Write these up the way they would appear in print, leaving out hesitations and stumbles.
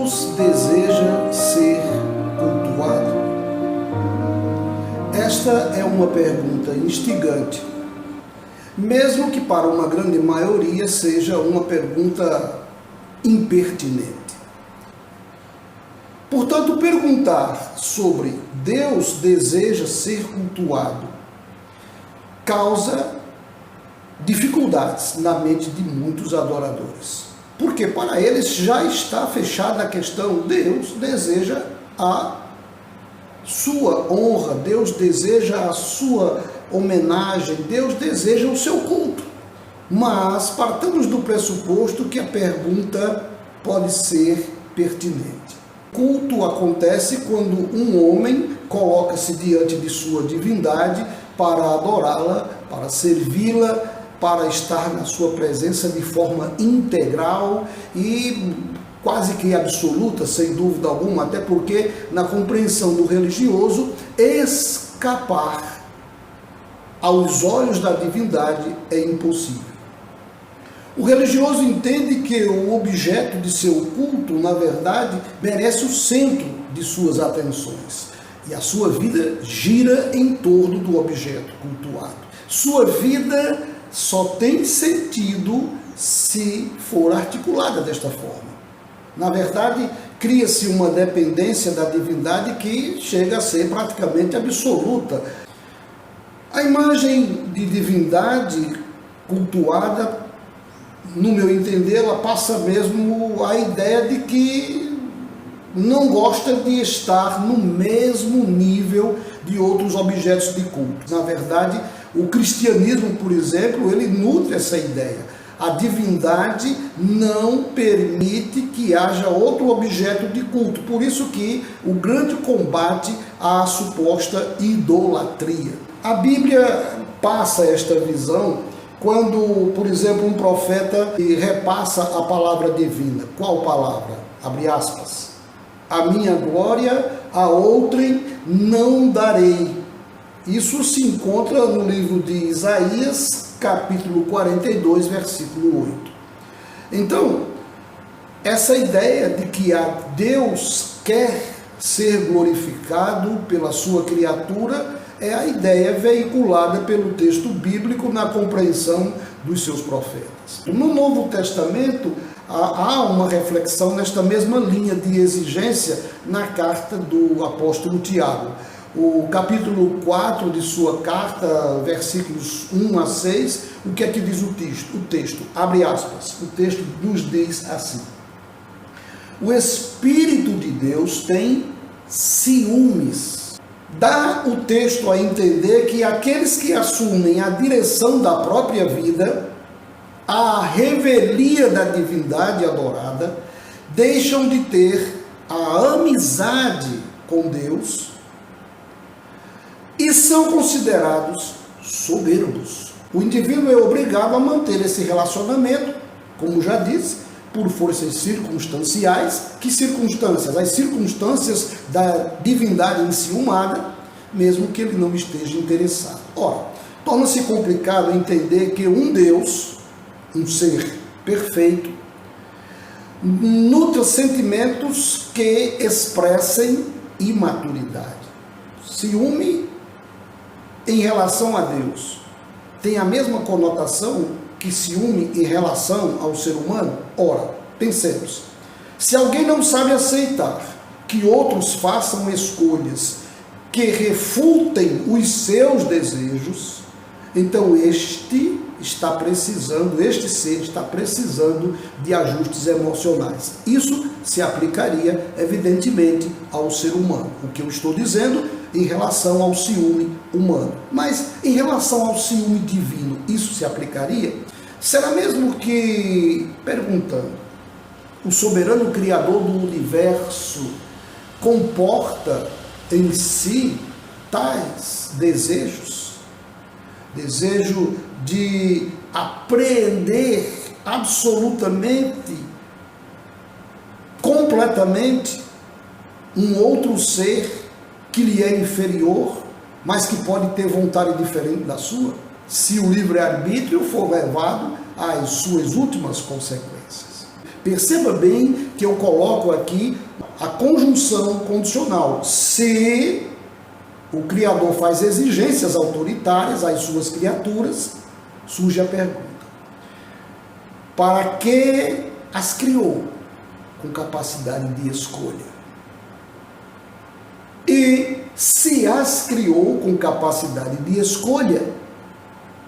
Deus deseja ser cultuado? Esta é uma pergunta instigante, mesmo que para uma grande maioria seja uma pergunta impertinente. Portanto, perguntar sobre Deus deseja ser cultuado causa dificuldades na mente de muitos adoradores. Porque para eles já está fechada a questão: Deus deseja a sua honra, Deus deseja a sua homenagem, Deus deseja o seu culto. Mas partamos do pressuposto que a pergunta pode ser pertinente. Culto acontece quando um homem coloca-se diante de sua divindade para adorá-la, para servi-la, para estar na sua presença de forma integral e quase que absoluta, sem dúvida alguma, até porque na compreensão do religioso, escapar aos olhos da divindade é impossível. O religioso entende que o objeto de seu culto, na verdade, merece o centro de suas atenções. E a sua vida gira em torno do objeto cultuado. Sua vida só tem sentido se for articulada desta forma. Na verdade, cria-se uma dependência da divindade que chega a ser praticamente absoluta. A imagem de divindade cultuada, no meu entender, ela passa mesmo a ideia de que não gosta de estar no mesmo nível de outros objetos de culto. Na verdade, o cristianismo, por exemplo, ele nutre essa ideia. A divindade não permite que haja outro objeto de culto. Por isso que o grande combate à suposta idolatria. A Bíblia passa esta visão quando, por exemplo, um profeta repassa a palavra divina. Qual palavra? Abre aspas. A minha glória a outrem não darei. Isso se encontra no livro de Isaías, capítulo 42, versículo 8. Então, essa ideia de que Deus quer ser glorificado pela sua criatura é a ideia veiculada pelo texto bíblico na compreensão dos seus profetas. No Novo Testamento, há uma reflexão nesta mesma linha de exigência na carta do apóstolo Tiago. O capítulo 4 de sua carta, versículos 1 a 6, o que é que diz o texto? Abre aspas, o texto nos diz assim: o Espírito de Deus tem ciúmes. Dá o texto a entender que aqueles que assumem a direção da própria vida, a revelia da divindade adorada, deixam de ter a amizade com Deus e são considerados soberbos. O indivíduo é obrigado a manter esse relacionamento, como já disse, por forças circunstanciais. Que circunstâncias? As circunstâncias da divindade enciumada, mesmo que ele não esteja interessado. Ora, torna-se complicado entender que um Deus, um ser perfeito, nutra sentimentos que expressem imaturidade. Ciúme em relação a Deus tem a mesma conotação que ciúme em relação ao ser humano? Ora, pensemos, se alguém não sabe aceitar que outros façam escolhas que refutem os seus desejos, então este ser está precisando de ajustes emocionais. Isso se aplicaria, evidentemente, ao ser humano. O que eu estou dizendo em relação ao ciúme humano. Mas em relação ao ciúme divino, isso se aplicaria? Será mesmo que, perguntando, o soberano Criador do universo comporta em si tais desejos? Desejo de apreender absolutamente, completamente, um outro ser que lhe é inferior, mas que pode ter vontade diferente da sua, se o livre-arbítrio for levado às suas últimas consequências. Perceba bem que eu coloco aqui a conjunção condicional. Se o Criador faz exigências autoritárias às suas criaturas, surge a pergunta: para que as criou com capacidade de escolha? E se as criou com capacidade de escolha,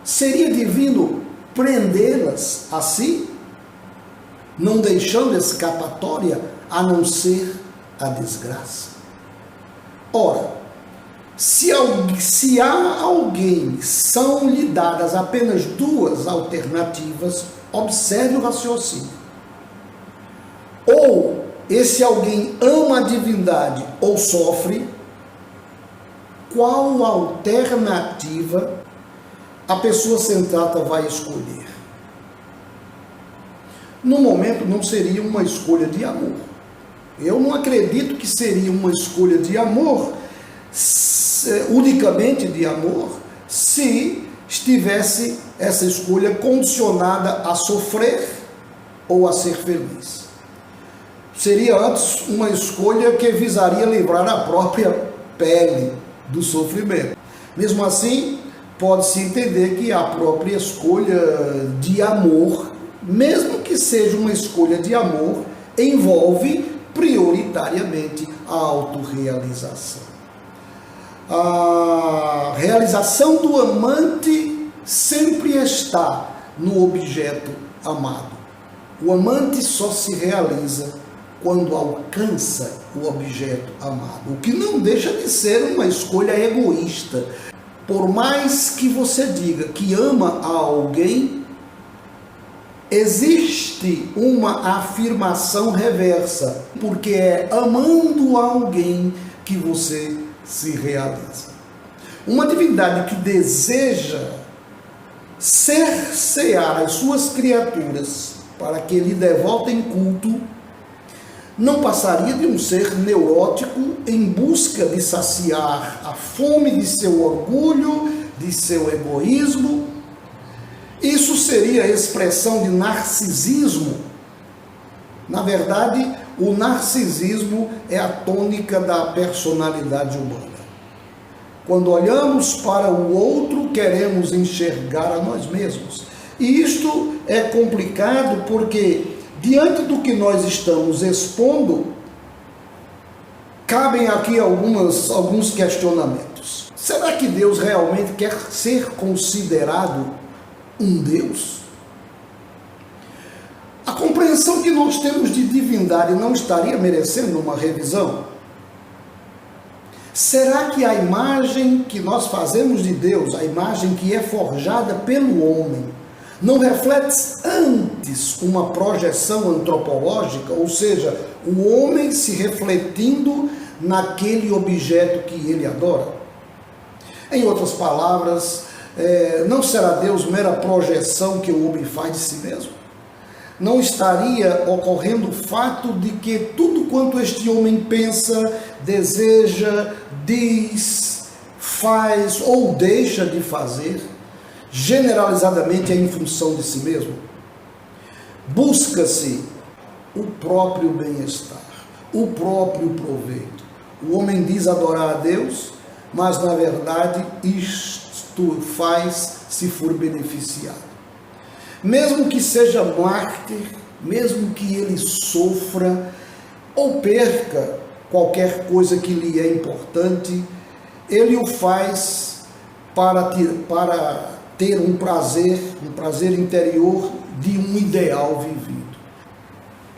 seria divino prendê-las assim, não deixando escapatória a não ser a desgraça? Ora, se a alguém são-lhe dadas apenas duas alternativas, observe o raciocínio. Ou esse alguém ama a divindade ou sofre, qual alternativa a pessoa sensata vai escolher? No momento não seria uma escolha de amor. Eu não acredito que seria uma escolha de amor, unicamente de amor, se estivesse essa escolha condicionada a sofrer ou a ser feliz. Seria antes uma escolha que visaria livrar a própria pele do sofrimento. Mesmo assim, pode-se entender que a própria escolha de amor, mesmo que seja uma escolha de amor, envolve prioritariamente a autorrealização. A realização do amante sempre está no objeto amado. O amante só se realiza quando alcança o objeto amado, o que não deixa de ser uma escolha egoísta. Por mais que você diga que ama a alguém, existe uma afirmação reversa, porque é amando alguém que você se realiza. Uma divindade que deseja cercear as suas criaturas para que lhe devotem culto, não passaria de um ser neurótico em busca de saciar a fome de seu orgulho, de seu egoísmo. Isso seria a expressão de narcisismo. Na verdade, o narcisismo é a tônica da personalidade humana. Quando olhamos para o outro, queremos enxergar a nós mesmos. E isto é complicado porque, diante do que nós estamos expondo, cabem aqui alguns questionamentos. Será que Deus realmente quer ser considerado um Deus? A compreensão que nós temos de divindade não estaria merecendo uma revisão? Será que a imagem que nós fazemos de Deus, a imagem que é forjada pelo homem, não reflete antes uma projeção antropológica, ou seja, o homem se refletindo naquele objeto que ele adora? Em outras palavras, não será Deus mera projeção que o homem faz de si mesmo? Não estaria ocorrendo o fato de que tudo quanto este homem pensa, deseja, diz, faz ou deixa de fazer, generalizadamente é em função de si mesmo? Busca-se o próprio bem-estar, o próprio proveito. O homem diz adorar a Deus, mas na verdade isto faz se for beneficiado. Mesmo que seja mártir, mesmo que ele sofra ou perca qualquer coisa que lhe é importante, ele o faz para ter um prazer interior de um ideal vivido.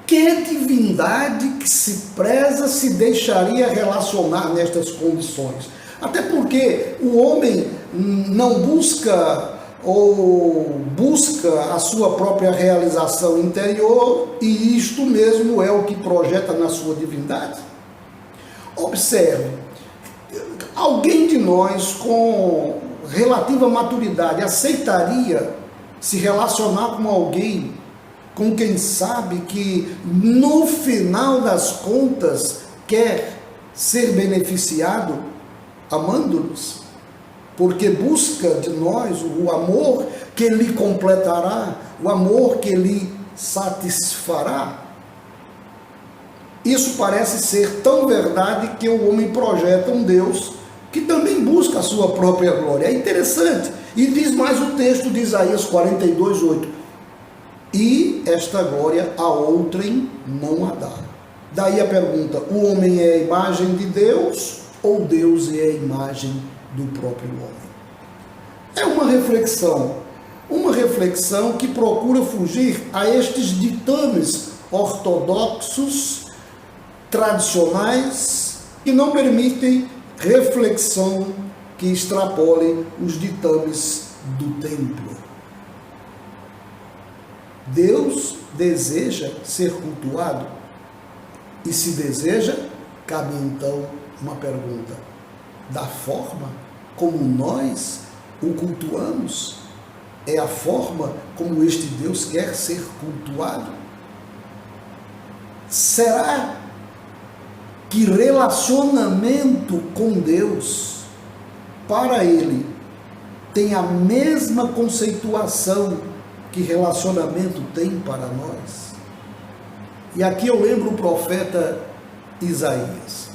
Que divindade que se preza se deixaria relacionar nestas condições? Até porque o homem não busca a sua própria realização interior, e isto mesmo é o que projeta na sua divindade. Observe, alguém de nós com relativa maturidade aceitaria se relacionar com alguém com quem sabe que no final das contas quer ser beneficiado amando-nos? Porque busca de nós o amor que lhe completará, o amor que lhe satisfará. Isso parece ser tão verdade que o homem projeta um Deus que também busca a sua própria glória. É interessante. E diz mais o texto de Isaías 42:8. E esta glória a outrem não a dá. Daí a pergunta: o homem é a imagem de Deus ou Deus é a imagem do próprio homem? É uma reflexão que procura fugir a estes ditames ortodoxos, tradicionais, que não permitem reflexão que extrapole os ditames do templo. Deus deseja ser cultuado, e se deseja, cabe então uma pergunta: da forma como nós o cultuamos, é a forma como este Deus quer ser cultuado? Será que relacionamento com Deus, para ele, tem a mesma conceituação que relacionamento tem para nós? E aqui eu lembro o profeta Isaías: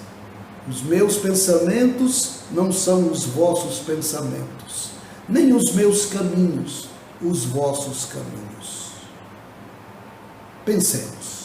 os meus pensamentos não são os vossos pensamentos, nem os meus caminhos os vossos caminhos. Pensemos.